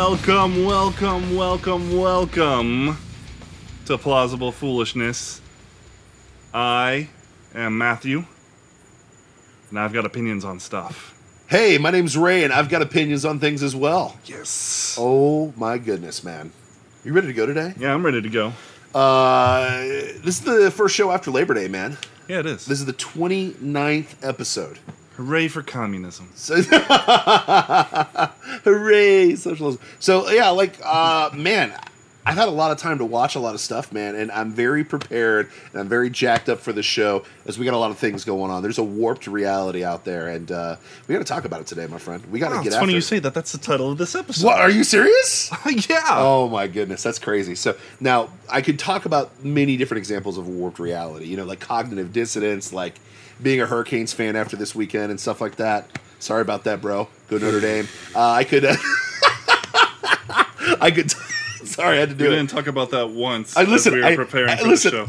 Welcome to Plausible Foolishness. I am Matthew, and I've got opinions on stuff. Hey, my name's Ray, and I've got opinions on things as well. Yes. Oh, my goodness, man. You ready to go today? Yeah, I'm ready to go. This is the first show after Labor Day, man. Yeah, it is. This is the 29th episode. Hooray for communism. So, hooray, socialism. So, yeah, man, I've had a lot of time to watch a lot of stuff, man, and I'm very prepared, and I'm very jacked up for the show, as we got a lot of things going on. There's a warped reality out there, and we got to talk about it today, my friend. We got to get after it. It's funny you say that. That's the title of this episode. What, are you serious? Yeah. Oh, my goodness, that's crazy. So, now, I could talk about many different examples of warped reality, you know, like cognitive dissonance, like being a Hurricanes fan after this weekend and stuff like that. Sorry about that, bro. Go Notre Dame. I could... Sorry, I had to do it. We didn't talk about that once. We were preparing for the show.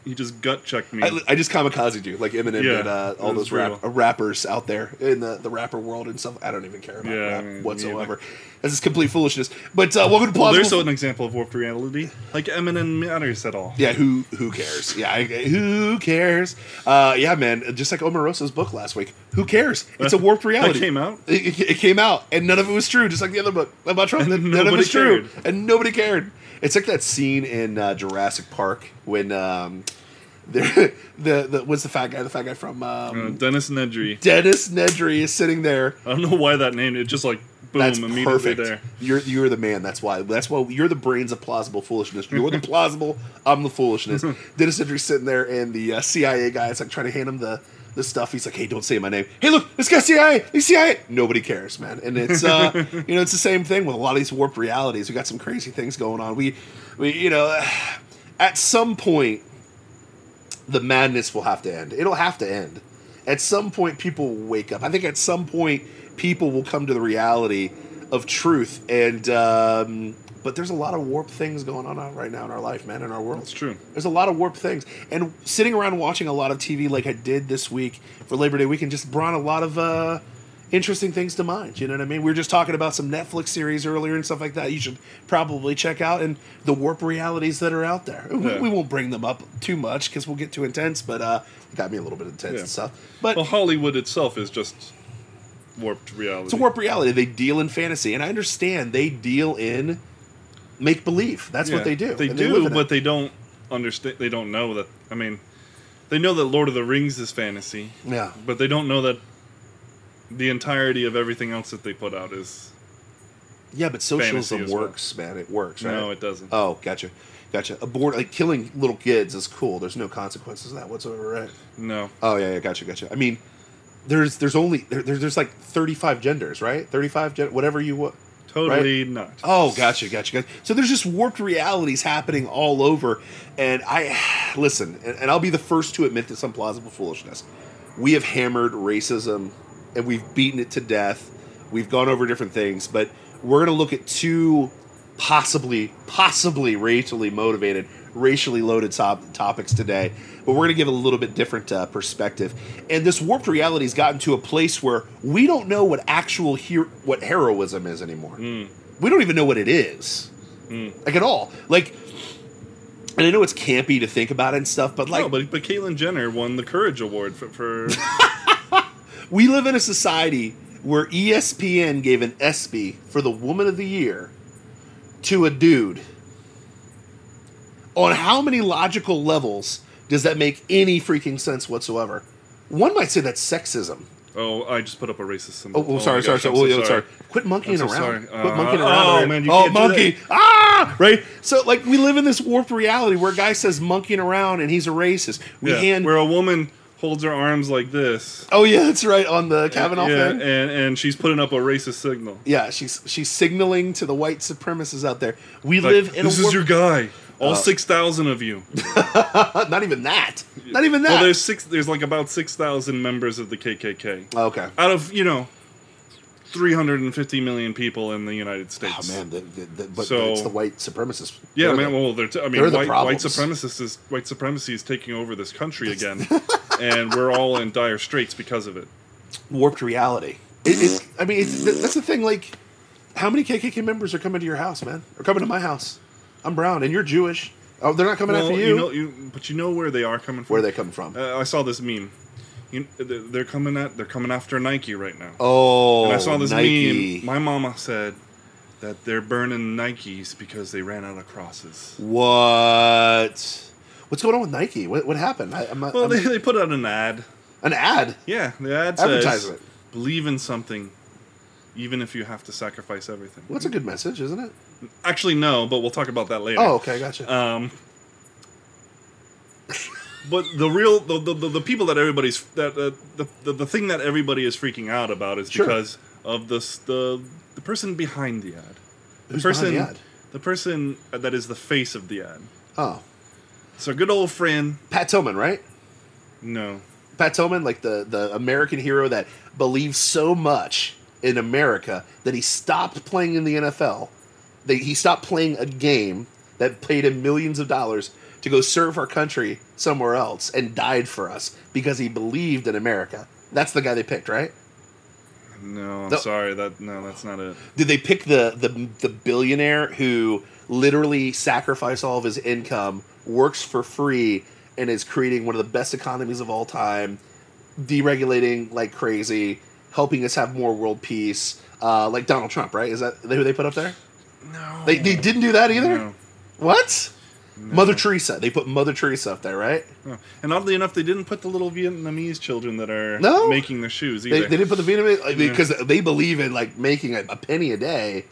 He just gut checked me. I just kamikazed you, like Eminem did all those rappers out there in the rapper world and stuff. I don't even care about rap whatsoever. This is complete foolishness. But welcome to Plausible. There's an example of warped reality. Like Eminem matters at all. Yeah, who cares? Yeah, who cares? Yeah, man, just like Omarosa's book last week. Who cares? It's a warped reality. It came out? It came out, and none of it was true, just like the other book about Trump. None of it was true, and nobody cared. It's like that scene in Jurassic Park when what's the fat guy? The fat guy from Dennis Nedry. Dennis Nedry is sitting there. I don't know why that name. It just like boom, that's immediately perfect. There. You're the man. That's why you're the brains of plausible foolishness. You're the plausible. I'm the foolishness. Dennis Nedry's sitting there, and the CIA guy is like trying to hand him the stuff. He's like, "Hey, don't say my name. Hey, look, this guy's CIA. He's CIA." Nobody cares, man. And it's it's the same thing with a lot of these warped realities. We got some crazy things going on. We at some point, the madness will have to end. It'll have to end. At some point, people will wake up. I think at some point, people will come to the reality of truth. And but there's a lot of warped things going on right now in our life, man, in our world. It's true. There's a lot of warped things. And sitting around watching a lot of TV like I did this week for Labor Day weekend just brought a lot of interesting things to mind. You know what I mean? We were just talking about some Netflix series earlier and stuff like that you should probably check out, and the warped realities that are out there. Yeah. We won't bring them up too much because we'll get too intense, but it got me a little bit intense and stuff. But Hollywood itself is just warped reality. It's a warped reality. They deal in fantasy, and I understand they deal in make-believe. That's what they do. They do, but they don't understand. They don't know that. I mean, they know that Lord of the Rings is fantasy. Yeah. But they don't know that the entirety of everything else that they put out is but socialism works, man. It works, right? No, it doesn't. Oh, gotcha. Killing little kids is cool. There's no consequences to that whatsoever, right? No. Oh, yeah, gotcha. I mean, there's like 35 genders, right? 35 whatever you want. Totally right? not. Oh, gotcha. So there's just warped realities happening all over, and listen, and I'll be the first to admit to some plausible foolishness. We have hammered racism, and we've beaten it to death. We've gone over different things, but we're going to look at two possibly racially motivated, racially loaded topics today, but we're going to give a little bit different perspective. And this warped reality has gotten to a place where we don't know what what heroism is anymore. We don't even know what it is, like at all. Like, and I know it's campy to think about it and stuff, but like, no, but Caitlyn Jenner won the Courage Award for We live in a society where ESPN gave an ESPY for the Woman of the Year to a dude. On how many logical levels does that make any freaking sense whatsoever? One might say that's sexism. Oh, I just put up a racist symbol. Oh, sorry. Quit monkeying around. Sorry. Quit monkeying around. Oh, man, you can't monkey. Do that. Right? So, like, we live in this warped reality where a guy says monkeying around and he's a racist. Where a woman holds her arms like this. Oh, yeah, that's right, on the Kavanaugh thing. And she's putting up a racist signal. Yeah, she's signaling to the white supremacists out there. We live in this is your guy. All 6,000 of you. Not even that. Well, there's like about 6,000 members of the KKK. Okay. Out of 350 million people in the United States. Oh man, but it's the white supremacists. Yeah, man. Well, white supremacy is taking over this country again, and we're all in dire straits because of it. Warped reality. That's the thing. Like, how many KKK members are coming to your house, man? Or coming to my house? I'm brown, and you're Jewish. Oh, they're not coming after you. But you know where they are coming from. Where are they coming from? I saw this meme. They're coming after Nike right now. Oh, and I saw this Nike. meme. My mama said that they're burning Nikes because they ran out of crosses. What? What's going on with Nike? What happened? They put out an ad. An ad? Yeah, the ad says, believe in something, even if you have to sacrifice everything. Well, that's a good message, isn't it? Actually, no, but we'll talk about that later. Oh, okay, gotcha. But the people that everybody's the thing that everybody is freaking out about is because of the person behind the ad. Who's behind the ad? The person that is the face of the ad. Oh. So good old friend Pat Tillman, right? No. Pat Tillman, like the American hero that believes so much in America that he stopped playing in the NFL. He stopped playing a game that paid him millions of dollars to go serve our country somewhere else and died for us because he believed in America. That's the guy they picked, right? No, I'm sorry. That's not it. Did they pick the billionaire who literally sacrificed all of his income, works for free, and is creating one of the best economies of all time, deregulating like crazy, helping us have more world peace, like Donald Trump, right? Is that who they put up there? No. They didn't do that either? No. What? No. Mother Teresa. They put Mother Teresa up there, right? No. And oddly enough, they didn't put the little Vietnamese children that are making the shoes either. They didn't put the Vietnamese because they believe in like making a penny a day,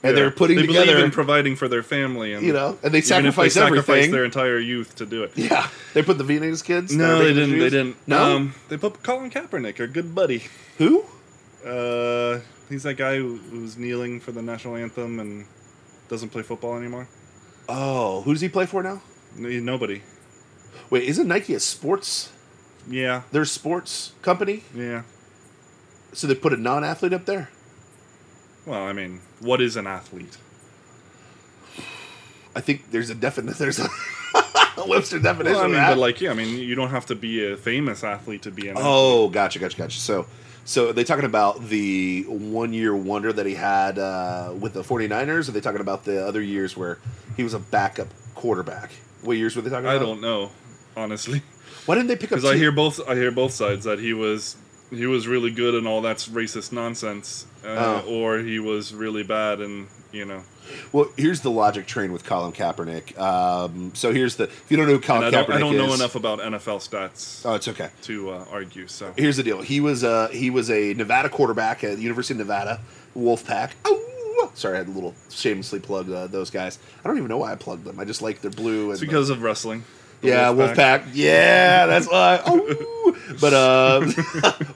and they're putting they together. They believe in providing for their family, and and they sacrifice everything. Their entire youth to do it. Yeah, they put the Vietnamese kids. No, they didn't. They didn't. No, they put Colin Kaepernick, our good buddy. Who? He's that guy who's kneeling for the national anthem and doesn't play football anymore. Oh, who does he play for now? Nobody. Wait, isn't Nike a sports? Yeah. They're a sports company? Yeah. So they put a non-athlete up there? Well, I mean, what is an athlete? I think there's a Webster definition. Well, I mean, of that. but like, yeah, I mean, you don't have to be a famous athlete to be an athlete. Oh, gotcha. So are they talking about the 1 year wonder that he had with the 49ers? Or are they talking about the other years where he was a backup quarterback? What years were they talking about? I don't know, honestly. Why didn't they pick up? Because I hear both sides, that he was really good and all that's racist nonsense, or he was really bad and Well, here's the logic train with Colin Kaepernick. So here's if you don't know who Colin Kaepernick is. I don't know enough about NFL stats. Oh, it's okay to argue. So here's the deal. He was a Nevada quarterback at the University of Nevada, Wolfpack. Oh, sorry, I had a little shamelessly plug those guys. I don't even know why I plugged them. I just like their blue. It's because of wrestling. Yeah, Wolfpack. Yeah, that's why. Oh, but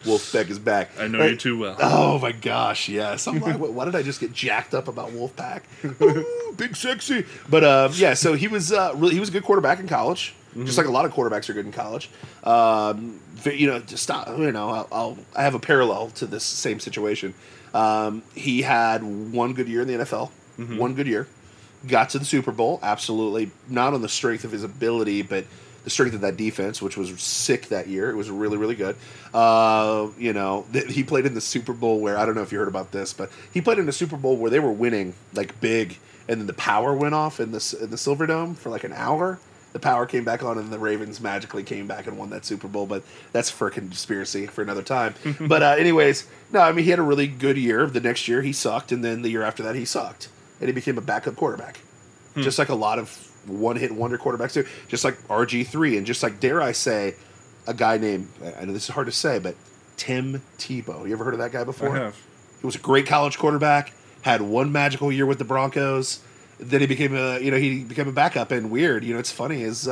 Wolfpack is back. I know you too well. Oh my gosh, yes. I'm like, why did I just get jacked up about Wolfpack? Ooh, big sexy. But yeah, so he was he was a good quarterback in college, just like a lot of quarterbacks are good in college. To stop. I have a parallel to this same situation. He had one good year in the NFL, one good year. Got to the Super Bowl, absolutely. Not on the strength of his ability, but the strength of that defense, which was sick that year. It was really, really good. He played in the Super Bowl where, I don't know if you heard about this, but he played in a Super Bowl where they were winning, like, big, and then the power went off in the Silverdome for, like, an hour. The power came back on, and the Ravens magically came back and won that Super Bowl, but that's for a conspiracy for another time. But anyways, no, I mean, he had a really good year. The next year, he sucked, and then the year after that, he sucked. And he became a backup quarterback. Just like a lot of one-hit wonder quarterbacks do. Just like RG3. And just like, dare I say, a guy named, I know this is hard to say, but Tim Tebow. You ever heard of that guy before? I have. He was a great college quarterback. Had one magical year with the Broncos. Then he became a backup. And weird, it's funny, is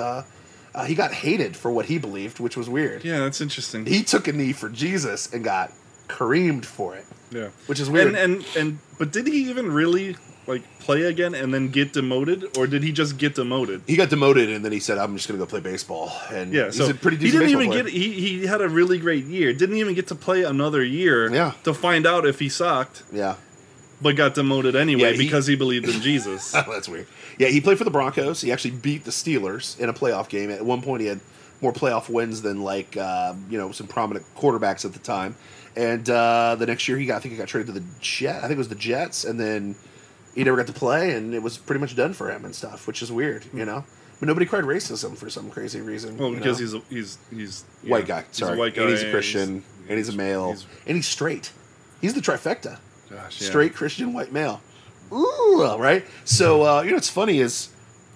he got hated for what he believed, which was weird. Yeah, that's interesting. He took a knee for Jesus and got creamed for it. Yeah. Which is weird. But did he even really play again and then get demoted, or did he just get demoted? He got demoted, and then he said, "I'm just going to go play baseball." And yeah, he's a pretty decent he didn't even player. He had a really great year. Didn't even get to play another year. Yeah. To find out if he sucked. Yeah. But got demoted anyway because he believed in Jesus. That's weird. Yeah, he played for the Broncos. He actually beat the Steelers in a playoff game. At one point, he had more playoff wins than like some prominent quarterbacks at the time. And the next year I think he got traded to the Jets. I think it was the Jets, and then he never got to play, and it was pretty much done for him and stuff, which is weird, But nobody cried racism for some crazy reason. Well, because he's white guy. He's a white guy, and he's a Christian, and he's a male, and he's straight. He's the trifecta. Gosh, yeah. Straight Christian white male. Ooh, right? So what's funny is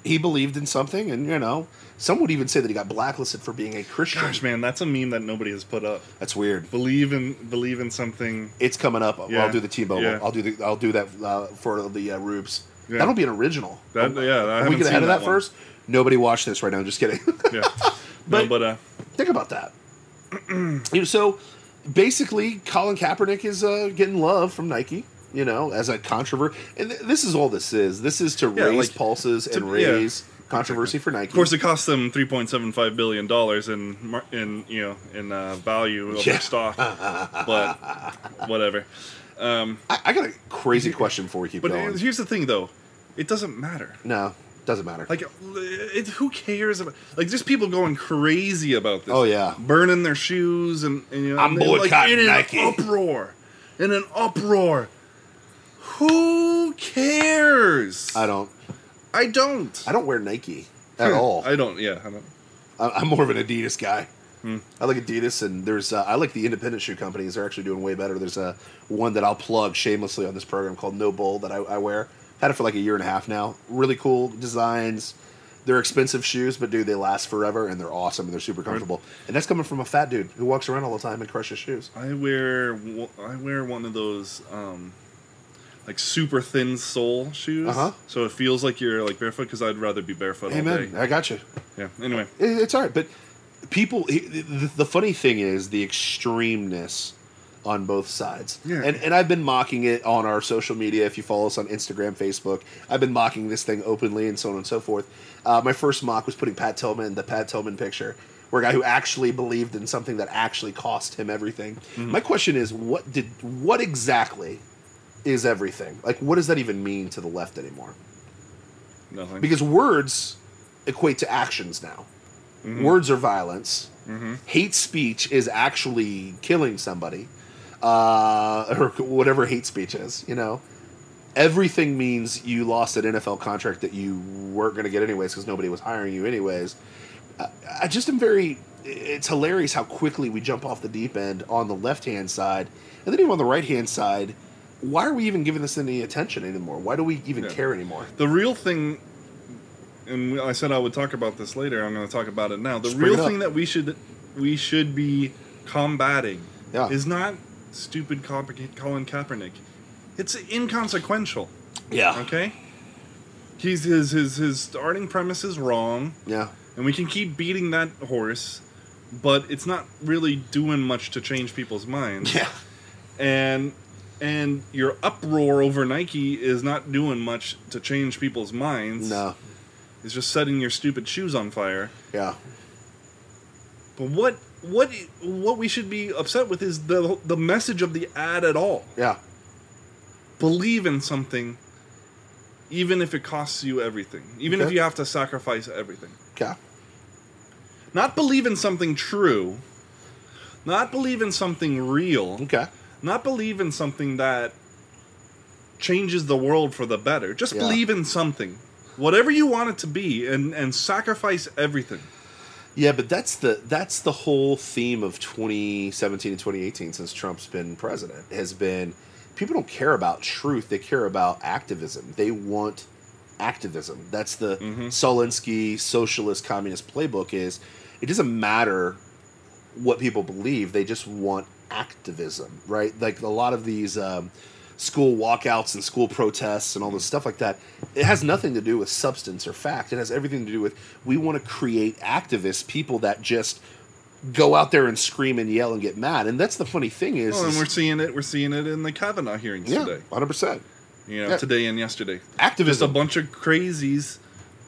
he believed in something, and some would even say that he got blacklisted for being a Christian. Gosh, man, that's a meme that nobody has put up. That's weird. Believe in something. It's coming up. Yeah. I'll do the T-Bone. Yeah. I'll do that for the Rubes. Yeah. That'll be an original. I we haven't get ahead seen of that one. first. Nobody watched this right now. I'm just kidding. Yeah. but think about that. So basically, Colin Kaepernick is getting love from Nike. As a controversy, and this is all this is. This is to raise pulses and raise controversy for Nike. Of course, it cost them $3.75 billion in value of their stock, but whatever. I got a crazy question before we keep going. Here's the thing, though, it doesn't matter. No, doesn't matter. Like, who cares about? Like, there's people going crazy about this. Oh yeah, burning their shoes and I'm boycotting Nike. In an uproar. Who cares? I don't. I don't wear Nike at all. I don't. Yeah, I don't. I'm more of an Adidas guy. I like Adidas, and there's I like the independent shoe companies. They're actually doing way better. There's one that I'll plug shamelessly on this program called No Bull that I wear. Had it for like a year and a half now. Really cool designs. They're expensive shoes, but dude, they last forever, and they're awesome, and they're super comfortable. And that's coming from a fat dude who walks around all the time and crushes shoes. I wear one of those like super thin sole shoes, so it feels like you're like barefoot, because I'd rather be barefoot all day. I got you. Yeah. Anyway, it's all right, but people. The funny thing is the extremeness on both sides. Yeah. And I've been mocking it on our social media. If you follow us on Instagram, Facebook, I've been mocking this thing openly and so on and so forth. My first mock was putting the Pat Tillman picture, where a guy who actually believed in something that actually cost him everything. Mm-hmm. My question is, what exactly is everything? Like, what does that even mean to the left anymore? Nothing. Because words equate to actions now. Mm-hmm. Words are violence. Mm-hmm. Hate speech is actually killing somebody. Or whatever hate speech is, Everything means you lost an NFL contract that you weren't going to get anyways because nobody was hiring you anyways. I just am it's hilarious how quickly we jump off the deep end on the left-hand side. And then even on the right-hand side, why are we even giving this any attention anymore? Why do we even care anymore? The real thing, and I said I would talk about this later, I'm going to talk about it now. The Just bring real it up. thing that we should be combating is not stupid Colin Kaepernick. It's inconsequential. Yeah. Okay? His starting premise is wrong. Yeah. And we can keep beating that horse, but it's not really doing much to change people's minds. Yeah. And your uproar over Nike is not doing much to change people's minds. No. It's just setting your stupid shoes on fire. Yeah. But what we should be upset with is the message of the ad at all. Yeah. Believe in something, even if it costs you everything. Even if you have to sacrifice everything. Okay. Not believe in something true. Not believe in something real. Okay. Not believe in something that changes the world for the better. Just believe in something. Whatever you want it to be, and sacrifice everything. Yeah, but that's the whole theme of 2017 and 2018 since Trump's been president, has been people don't care about truth, they care about activism. They want activism. That's the Solinsky socialist communist playbook is it doesn't matter what people believe, they just want activism, right? Like a lot of these school walkouts and school protests and all this stuff like that, it has nothing to do with substance or fact. It has everything to do with we want to create activists, people that just go out there and scream and yell and get mad. And that's the funny thing is... Well, and we're seeing it in the Kavanaugh hearings today. 100%. Today and yesterday. Activism. Just a bunch of crazies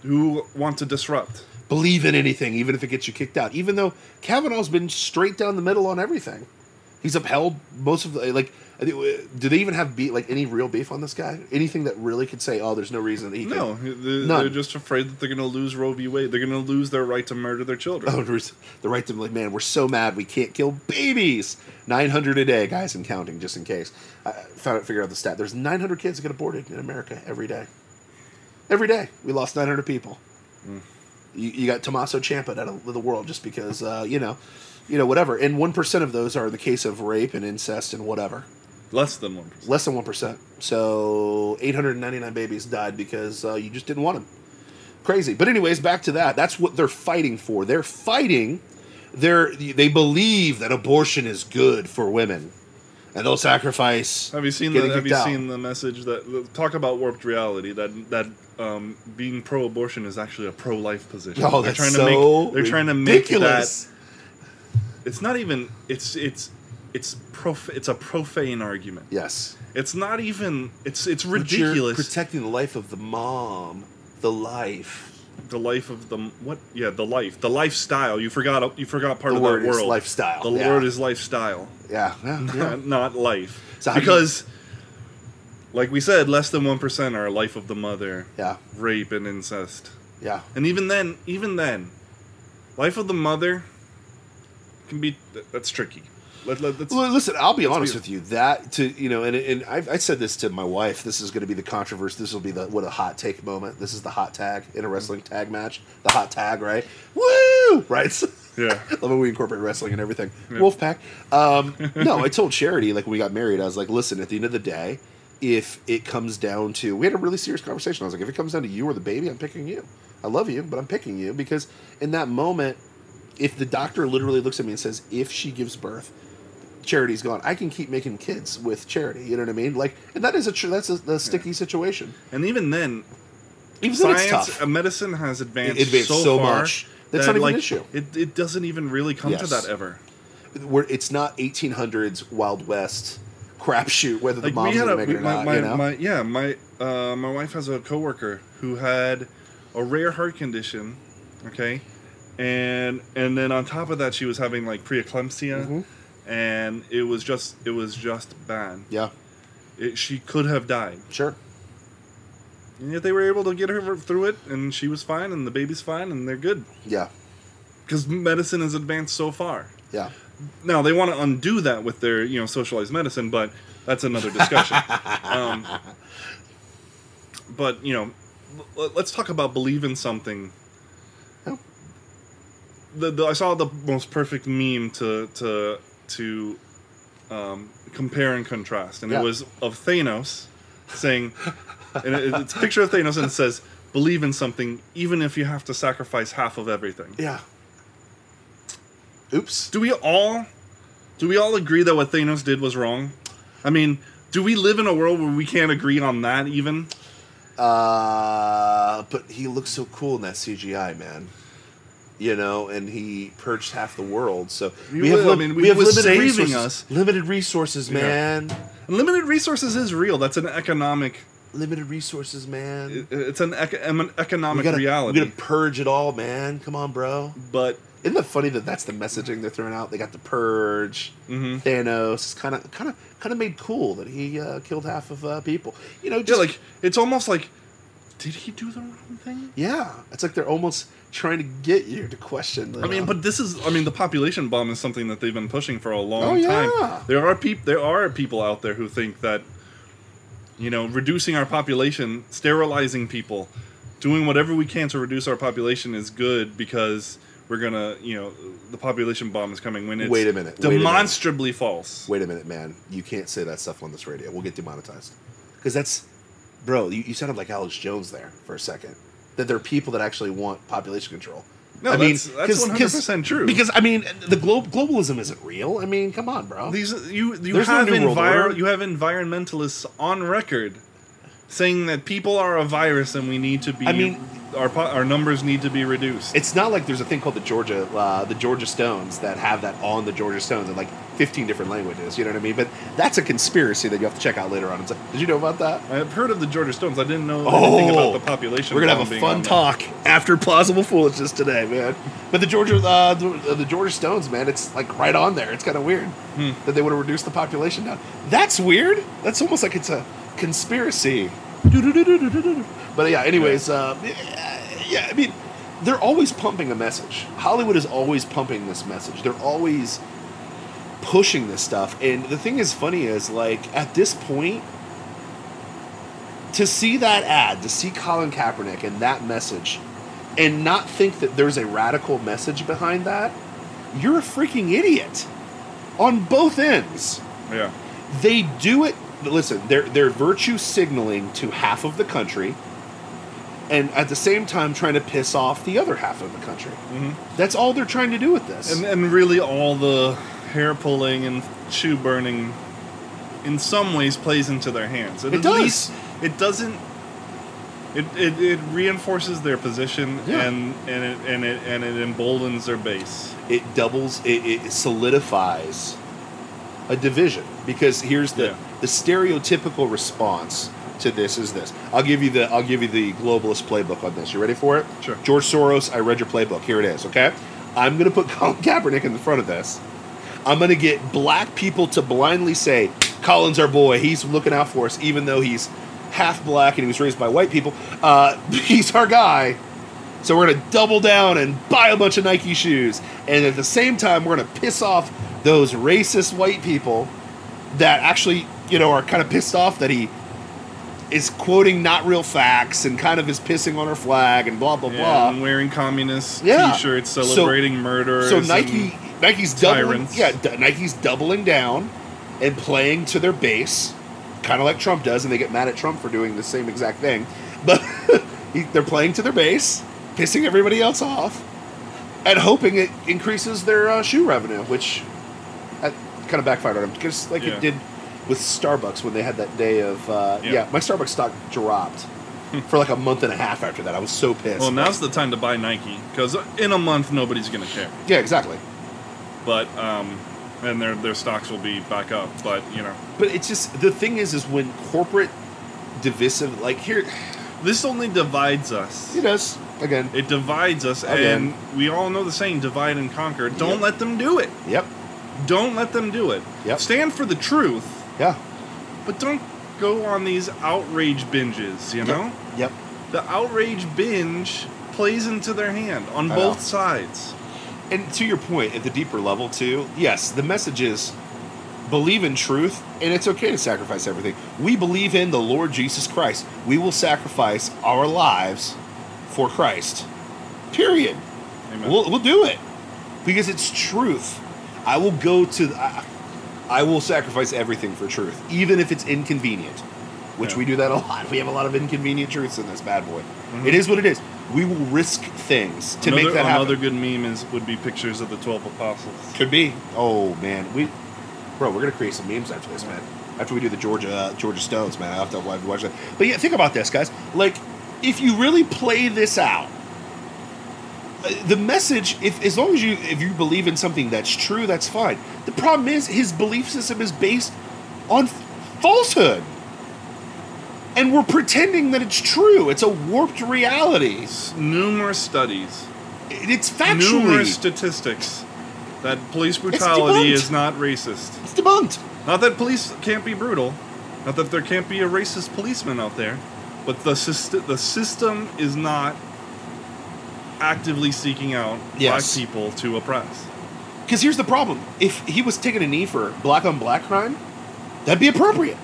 who want to disrupt. Believe in anything, even if it gets you kicked out. Even though Kavanaugh's been straight down the middle on everything. He's upheld most of the... Do they even have any real beef on this guy? Anything that really could say, "Oh, there's no reason that he"? No, they're just afraid that they're going to lose Roe v. Wade. They're going to lose their right to murder their children. Oh, the right to man, we're so mad we can't kill babies. 900 a day, guys, and counting, just in case. I figured out the stat. There's 900 kids that get aborted in America every day. Every day, we lost 900 people. You got Tommaso Ciampa out of the world just because whatever. And 1% of those are in the case of rape and incest and whatever. Less than 1%. Less than 1%. So 899 babies died because you just didn't want them. Crazy. But anyways, back to that. That's what they're fighting for. They're fighting. They believe that abortion is good for women, and they'll sacrifice. Have you seen the message that talk about warped reality that being pro-abortion is actually a pro-life position? Oh, they're that's they're trying to make ridiculous. that. It's not even. It's a profane argument. Yes. It's not even. It's ridiculous. But you're protecting the life of the mom, the life. The life of the what? Yeah, the lifestyle. You forgot part the of that word word. Is lifestyle. The word is lifestyle. Yeah. Not life. So because, like we said, less than 1% are life of the mother. Yeah. Rape and incest. Yeah. And even then, life of the mother can be that's tricky. Listen, I'll be honest with you. And I said this to my wife. This is going to be the controversy. This will be a hot take moment. This is the hot tag in a wrestling tag match. The hot tag, right? Woo! Right? Yeah. Love when we incorporate wrestling and everything. Yeah. Wolfpack. No, I told Charity, when we got married, I was like, listen, at the end of the day, if it comes down to... We had a really serious conversation. I was like, if it comes down to you or the baby, I'm picking you. I love you, but I'm picking you because in that moment, if the doctor literally looks at me and says, if she gives birth... Charity's gone. I can keep making kids with Charity. You know what I mean? And that is that's a sticky situation. And even then, science, medicine has advanced so far much. That's not even an issue. It doesn't even really come to that ever. It's not 1800s Wild West crapshoot whether the mom's going to make it or not. My wife has a coworker who had a rare heart condition. Okay, and then on top of that, she was having preeclampsia. Mm-hmm. And it was just bad. Yeah. She could have died. Sure. And yet they were able to get her through it, and she was fine, and the baby's fine, and they're good. Yeah. Because medicine has advanced so far. Yeah. Now, they want to undo that with their, socialized medicine, but that's another discussion. But, let's talk about believe in something. Oh. I saw the most perfect meme to compare and contrast, and it was of Thanos saying, and it's a picture of Thanos, and it says, "Believe in something, even if you have to sacrifice half of everything." Yeah. Oops. Do we all agree that what Thanos did was wrong? I mean, do we live in a world where we can't agree on that even? But he looks so cool in that CGI, man. And he purged half the world. So we have limited resources, man. Yeah. And limited resources is real. That's an economic... Limited resources, man. It's an economic reality. We gotta purge it all, man. Come on, bro. But... Isn't that funny that's the messaging they're throwing out? They got the purge. Mm-hmm. Thanos. Kind of made cool that he killed half of people. It's almost like... Did he do the wrong thing? Yeah. It's like they're almost... trying to get you to question. But the population bomb is something that they've been pushing for a long time. There are people out there who think that, reducing our population, sterilizing people, doing whatever we can to reduce our population is good because we're gonna, the population bomb is coming when it's Wait a minute. Demonstrably false. Wait a minute, man. You can't say that stuff on this radio. We'll get demonetized. Because that's, bro, you sounded like Alex Jones there for a second. That there are people that actually want population control. No, that's 100% true. Because the globalism isn't real. I mean, come on, bro. You have environmentalists on record saying that people are a virus and we need to be our numbers need to be reduced. It's not like there's a thing called the Georgia Stones that have that on the Georgia Stones in like 15 different languages. You know what I mean? But that's a conspiracy that you have to check out later on. It's like, did you know about that? I've heard of the Georgia Stones. I didn't know anything about the population. We're gonna have a fun talk after Plausible Foolishness today, man. But the Georgia Stones, man, it's like right on there. It's kind of weird that they would have reduced the population down. That's weird. That's almost like it's a conspiracy. But yeah, anyways, yeah, I mean, they're always pumping a message. Hollywood is always pumping this message. They're always pushing this stuff. And the thing is funny is, like, at this point, to see that ad, to see Colin Kaepernick and that message, and not think that there's a radical message behind that, you're a freaking idiot. On both ends. Yeah. They do it. Listen, they're virtue signaling to half of the country, and at the same time trying to piss off the other half of the country. Mm-hmm. That's all they're trying to do with this. And really all the hair pulling and shoe burning in some ways plays into their hands. It does. It doesn't. It reinforces their position, yeah. and it emboldens their base. It doubles. It solidifies a division, because here's the stereotypical response to this is this. I'll give you the globalist playbook on this. You ready for it? Sure. George Soros, I read your playbook. Here it is. Okay, I'm going to put Colin Kaepernick in the front of this. I'm going to get black people to blindly say, Colin's our boy. He's looking out for us, even though he's half black and he was raised by white people. He's our guy. So we're going to double down and buy a bunch of Nike shoes. And at the same time, we're going to piss off those racist white people that actually, are kind of pissed off that he is quoting not real facts and kind of is pissing on our flag and blah, blah, blah. And wearing communist T-shirts celebrating murderers. So Nike's doubling, tyrants. Nike's doubling down and playing to their base, kind of like Trump does, and they get mad at Trump for doing the same exact thing. But they're playing to their base, pissing everybody else off, and hoping it increases their shoe revenue, which kind of backfired on them, just like it did with Starbucks when they had that day of my Starbucks stock dropped for like a month and a half after that. I was so pissed. Well, now's the time to buy Nike, because in a month nobody's going to care. Yeah, exactly. But and their stocks will be back up, but But it's just, the thing is when corporate divisive, like here, this only divides us. It does. Again, it divides us, and we all know the saying, divide and conquer. Don't let them do it. Yep. Don't let them do it. Yep. Stand for the truth. Yeah. But don't go on these outrage binges, know? Yep. The outrage binge plays into their hand on both sides. And to your point, at the deeper level, too, yes, the message is believe in truth, and it's okay to sacrifice everything. We believe in the Lord Jesus Christ. We will sacrifice our lives for Christ. Period. Amen. We'll do it. Because it's truth. I will sacrifice everything for truth, even if it's inconvenient, which we do that a lot. We have a lot of inconvenient truths in this bad boy. Mm-hmm. It is what it is. We will risk things to make that happen. Another good meme would be pictures of the 12 apostles. Could be. Oh, man. We're going to create some memes after this, man. After we do the Georgia Stones, man. I'll have to watch that. But yeah, think about this, guys. Like, if you really play this out, the message, as long as if you believe in something that's true, that's fine. The problem is his belief system is based on falsehood. And we're pretending that it's true. It's a warped reality. Numerous studies. It's factually. Numerous statistics that police brutality is not racist. It's debunked. Not that police can't be brutal. Not that there can't be a racist policeman out there. But the system is not actively seeking out black people to oppress. Because here's the problem. If he was taking a knee for black-on-black crime, that'd be appropriate.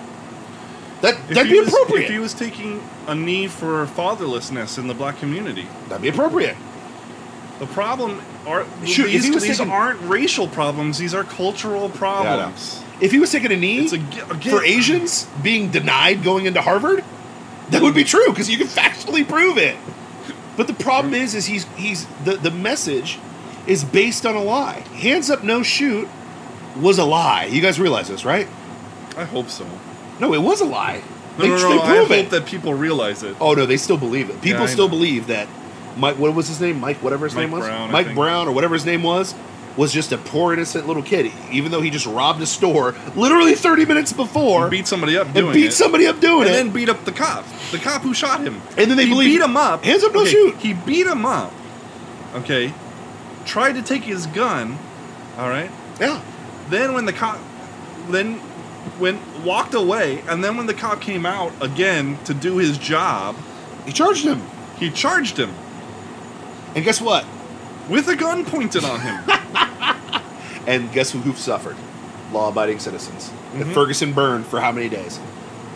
That'd be appropriate. If he was taking a knee for fatherlessness in the black community, that'd be appropriate. The problem these aren't racial problems. These are cultural problems. Yeah, if he was taking a knee for Asians being denied going into Harvard, that would be true because you can factually prove it. But the problem is the message is based on a lie. Hands up, no shoot was a lie. You guys realize this, right? I hope so. No, it was a lie. No, I hope that people realize it. Oh, no, they still believe it. People still believe that Mike, what was his name? Mike, whatever his name was? Brown, Mike Brown, or whatever his name was just a poor, innocent little kid. Even though he just robbed a store literally 30 minutes before. He beat somebody up doing it. And then beat up the cop who shot him. And then he beat him up. Hands up, don't shoot. He beat him up. Okay. Tried to take his gun. All right. Yeah. Then when the cop walked away, and then when the cop came out again to do his job, he charged him. And guess what? With a gun pointed on him. And guess who suffered? Law-abiding citizens. And Ferguson burned for how many days?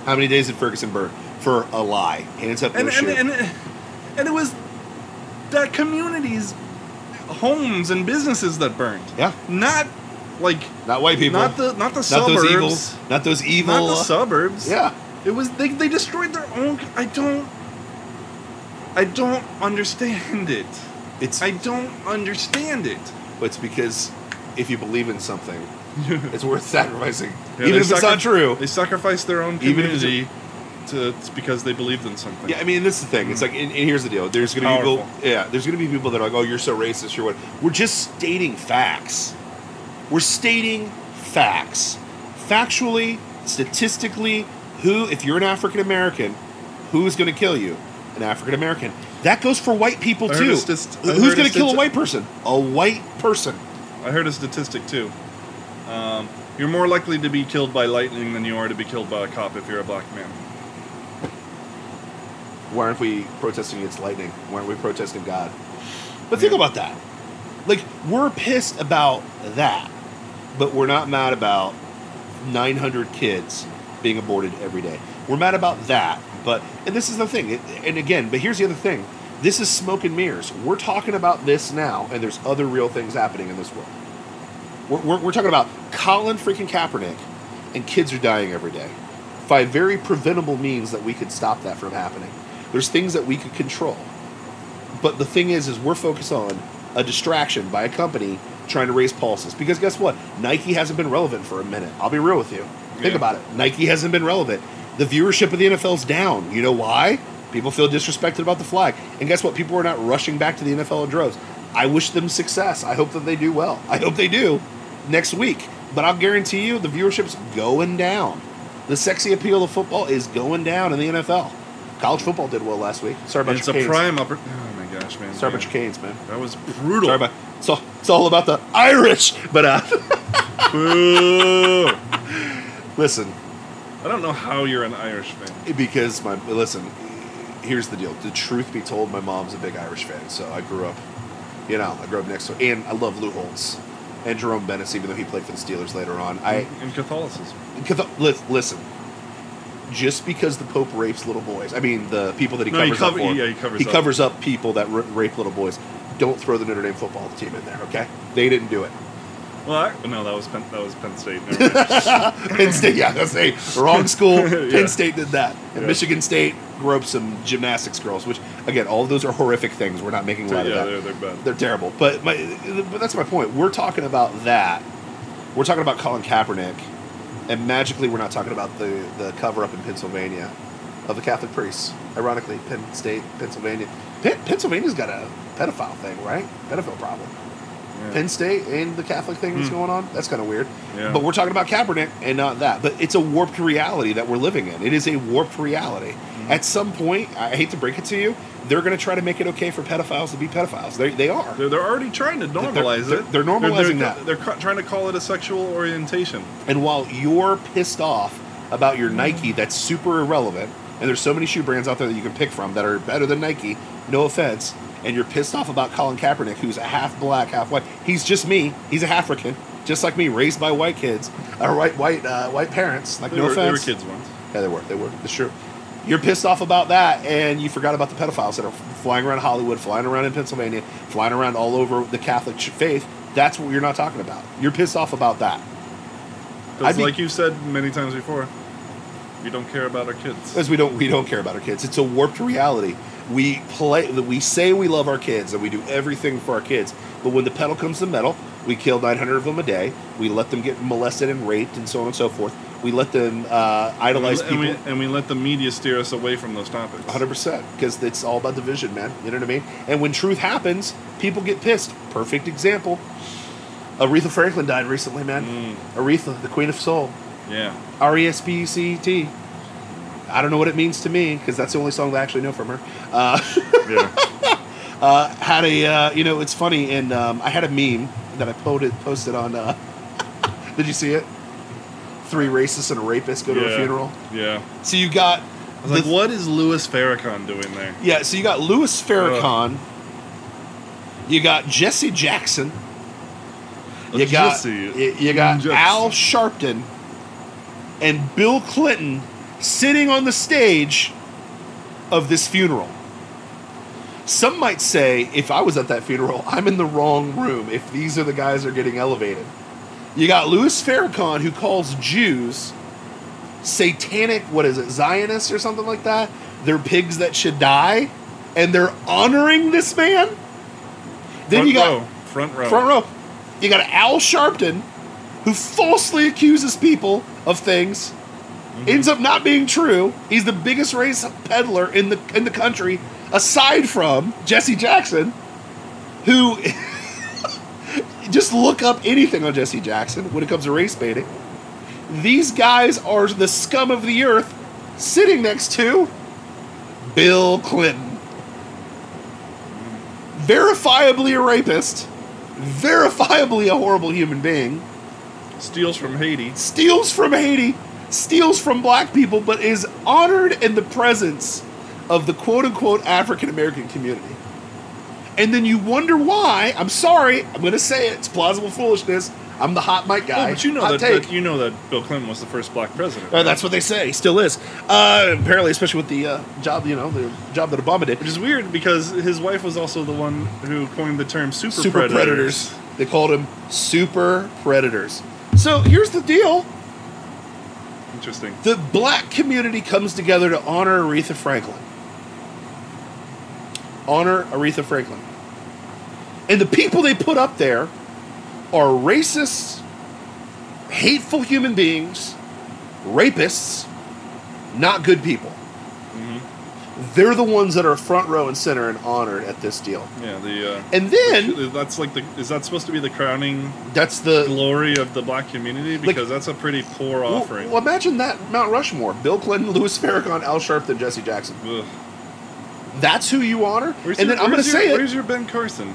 How many days did Ferguson burn? For a lie. Hands up, no shoot. And it was that community's homes and businesses that burned. Yeah. Not white people. Not the suburbs. Not those evil. Not the suburbs. Yeah. It was they destroyed their own. I don't understand it. I don't understand it. But it's because if you believe in something, it's worth sacrificing. Yeah, even if it's not true. They sacrificed their own community it's because they believed in something. Yeah, I mean, this is the thing. It's like, and here's the deal. There's going to be people. Yeah, there's going to be people that are like, "Oh, you're so racist. You're what?" We're just stating facts. We're stating facts. Factually, statistically, if you're an African American, who is going to kill you? An African American. That goes for white people too. Who's going to kill a white person? A white person. I heard a statistic too. You're more likely to be killed by lightning than you are to be killed by a cop if you're a black man. Why aren't we protesting against lightning? Why aren't we protesting God? But think about that. Like, we're pissed about that, but we're not mad about 900 kids being aborted every day. We're mad about that, and this is the thing, but here's the other thing. This is smoke and mirrors. We're talking about this now, and there's other real things happening in this world. We're talking about Colin freaking Kaepernick, and kids are dying every day. By very preventable means that we could stop that from happening. There's things that we could control. But the thing is we're focused on a distraction by a company trying to raise pulses. Because guess what? Nike hasn't been relevant for a minute. I'll be real with you. Think about it. Nike hasn't been relevant. The viewership of the NFL's down. You know why? People feel disrespected about the flag. And guess what? People are not rushing back to the NFL in droves. I wish them success. I hope that they do well. I hope they do next week. But I'll guarantee you the viewership's going down. The sexy appeal of football is going down in the NFL. College football did well last week. Sorry about your Canes. It's a prime opportunity. Oh my gosh, man. Sorry about your Canes, man. That was brutal. Sorry about. It's all about the Irish. But Boo. Listen. I don't know how you're an Irish fan. Because here's the deal. The truth be told, my mom's a big Irish fan. So I grew up next to her. And I love Lou Holtz and Jerome Bennis, even though he played for the Steelers later on. In Catholicism. Listen. Just because the Pope rapes little boys, I mean the people that he covers up for, he covers up people that rape little boys. Don't throw the Notre Dame football team in there, okay? They didn't do it. Well, no, that was Penn State. Penn State, yeah, that's a wrong school. Penn State did that, and Michigan State grew up some gymnastics girls, which again, all of those are horrific things. We're not making light of that. They're bad. They're terrible. But that's my point. We're talking about that. We're talking about Colin Kaepernick. And magically, we're not talking about the cover-up in Pennsylvania of the Catholic priests. Ironically, Penn State, Pennsylvania. Pennsylvania's got a pedophile thing, right? Pedophile problem. Yeah. Penn State and the Catholic thing that's going on. That's kind of weird. Yeah. But we're talking about Kaepernick and not that. But it's a warped reality that we're living in. It is a warped reality. Mm-hmm. At some point, I hate to break it to you, they're going to try to make it okay for pedophiles to be pedophiles. They are. They're already trying to normalize it. They're normalizing that. They're trying to call it a sexual orientation. And while you're pissed off about your Nike that's super irrelevant, and there's so many shoe brands out there that you can pick from that are better than Nike, no offense, and you're pissed off about Colin Kaepernick, who's a half black, half white. He's just me. He's a African, just like me, raised by white kids, or white parents. Like, no offense. They were kids once. Yeah, they were. They were. That's true. You're pissed off about that, and you forgot about the pedophiles that are flying around Hollywood, flying around in Pennsylvania, flying around all over the Catholic faith. That's what you're not talking about. You're pissed off about that. Because like you said many times before, we don't care about our kids. Because we don't care about our kids. It's a warped reality. We say we love our kids and we do everything for our kids, but when the pedal comes to metal, We kill 900 of them a day. We let them get molested and raped and so on and so forth. We let them idolize people. And we let the media steer us away from those topics. 100%. Because it's all about division, man. You know what I mean? And when truth happens, people get pissed. Perfect example. Aretha Franklin died recently, man. Aretha, the Queen of Soul. Yeah. R-E-S-P-E-C-T. I don't know what it means to me, because that's the only song that I actually know from her. Had a, it's funny, and I had a meme that I posted on, did you see it? 3 racists and a rapist go to a funeral. Yeah. So you got... I was like, what is Louis Farrakhan doing there? Yeah, so you got Louis Farrakhan. You got Jesse Jackson. You got Al Sharpton and Bill Clinton sitting on the stage of this funeral. Some might say, if I was at that funeral, I'm in the wrong room if these are the guys that are getting elevated. You got Louis Farrakhan, who calls Jews satanic, Zionists or something like that. They're pigs that should die, and they're honoring this man. Then you got front row. You got Al Sharpton, who falsely accuses people of things, ends up not being true. He's the biggest race peddler in the country, aside from Jesse Jackson, who just look up anything on Jesse Jackson when it comes to race baiting. These guys are the scum of the earth, sitting next to Bill Clinton, verifiably a rapist, verifiably a horrible human being, steals from Haiti, steals from black people, but is honored in the presence of the quote-unquote African-American community. And then you wonder why. I'm sorry, I'm going to say it. It's plausible foolishness. I'm the hot mic guy. Oh, but you know that Bill Clinton was the first black president. Right? That's what they say. He still is. Apparently, especially with the job, the job that Obama did. Which is weird because his wife was also the one who coined the term super predators. They called him super predators. So here's the deal. Interesting. The black community comes together to honor Aretha Franklin. And the people they put up there are racists, hateful human beings, rapists, not good people. Mm-hmm. They're the ones that are front row and center and honored at this deal. Yeah, and then that's like is that supposed to be the crowning? That's the glory of the black community, because that's a pretty poor offering. Well, imagine that Mount Rushmore: Bill Clinton, Louis Farrakhan, Al Sharpton, Jesse Jackson. Ugh. That's who you honor. I'm going to say it. Where's your Ben Carson?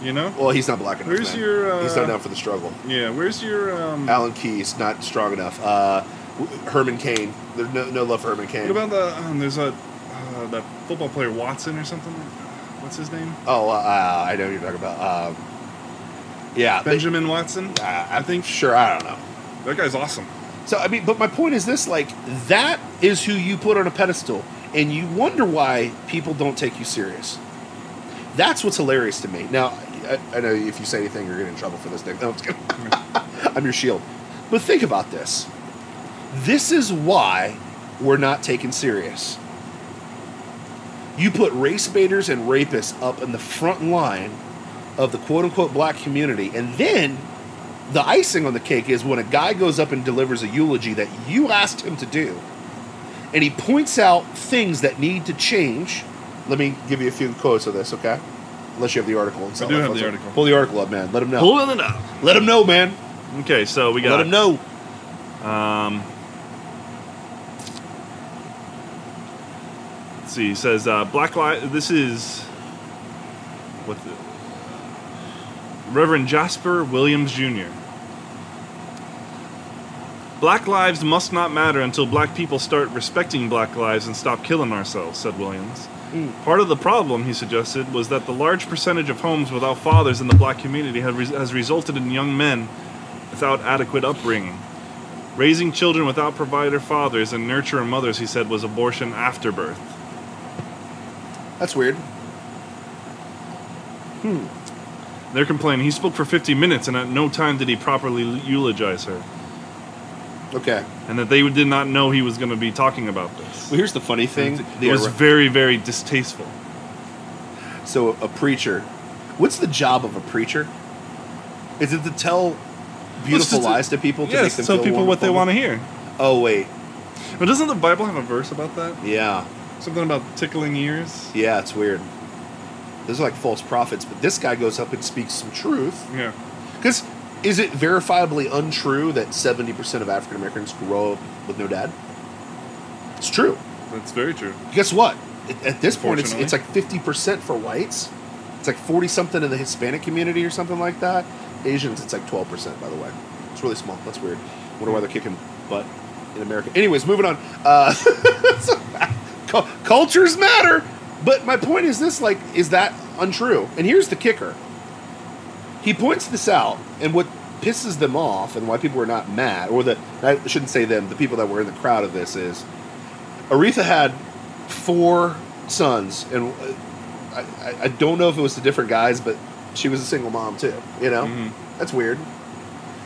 You know? Well, he's not black enough. Where's your? He's not enough for the struggle. Yeah. Where's your? Alan Keyes, not strong enough. Herman Cain. There's no love for Herman Cain. What about there's that football player Watson or something? What's his name? Oh, I know who you're talking about. Yeah, Benjamin Watson. I think. Sure, I don't know. That guy's awesome. So I mean, but my point is this: like, that is who you put on a pedestal, and you wonder why people don't take you serious. That's what's hilarious to me. Now, I know if you say anything, you're getting in trouble for this thing. No, I'm just kidding. I'm your shield. But think about this. This is why we're not taken serious. You put race baiters and rapists up in the front line of the quote-unquote black community, and then the icing on the cake is when a guy goes up and delivers a eulogy that you asked him to do, and he points out things that need to change. Let me give you a few quotes of this, okay? Unless you have the article. I do have the article. Pull the article up, man. Let him know. Pull it up. Let him know, man. Okay, so we got... Let him know. Let's see. He says, Black Lives... This is... What the... Reverend Jasper Williams, Jr. Black lives must not matter until black people start respecting black lives and stop killing ourselves, said Williams. Part of the problem, he suggested, was that the large percentage of homes without fathers in the black community has resulted in young men without adequate upbringing. Raising children without provider fathers and nurturer mothers, he said, was abortion after birth. That's weird. They're complaining. He spoke for 50 minutes and at no time did he properly eulogize her. Okay. And that they did not know he was going to be talking about this. Well, here's the funny thing. It was very, very distasteful. So a preacher, what's the job of a preacher? Is it to tell beautiful lies to people to make them tell feel people what they want to hear. Oh, wait. But doesn't the Bible have a verse about that? Yeah. Something about tickling ears? Yeah, it's weird. Those are like false prophets, but this guy goes up and speaks some truth. Yeah. Because is it verifiably untrue that 70% of African Americans grow up with no dad? It's true. That's very true. Guess what? At this point, it's like 50% for whites. It's like 40-something in the Hispanic community or something like that. Asians, it's like 12%, by the way. It's really small. That's weird. Wonder why they're kicking butt in America. Anyways, moving on. Cultures matter. But my point is this, like, is that untrue? And here's the kicker. He points this out, and what pisses them off and why people are not mad, or I shouldn't say them, the people that were in the crowd of this is, Aretha had 4 sons, and I don't know if it was the different guys, but she was a single mom too, you know? Mm-hmm. That's weird.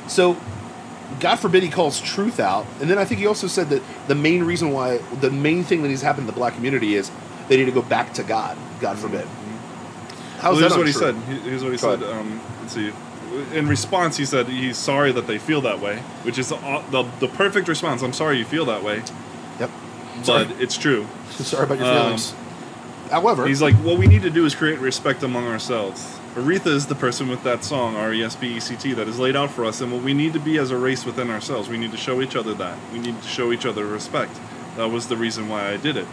So, God forbid he calls truth out, and then I think he also said that the main thing that has happened in the black community is they need to go back to God, God forbid. Mm-hmm. How's that untrue? Here's what he said. Let's see. In response, he said he's sorry that they feel that way, which is the perfect response. I'm sorry you feel that way. Yep. But it's true. Sorry about your feelings. However, he's like, what we need to do is create respect among ourselves. Aretha is the person with that song, R-E-S-P-E-C-T, that is laid out for us, and what we need to be as a race within ourselves. We need to show each other that. We need to show each other respect. That was the reason why I did it.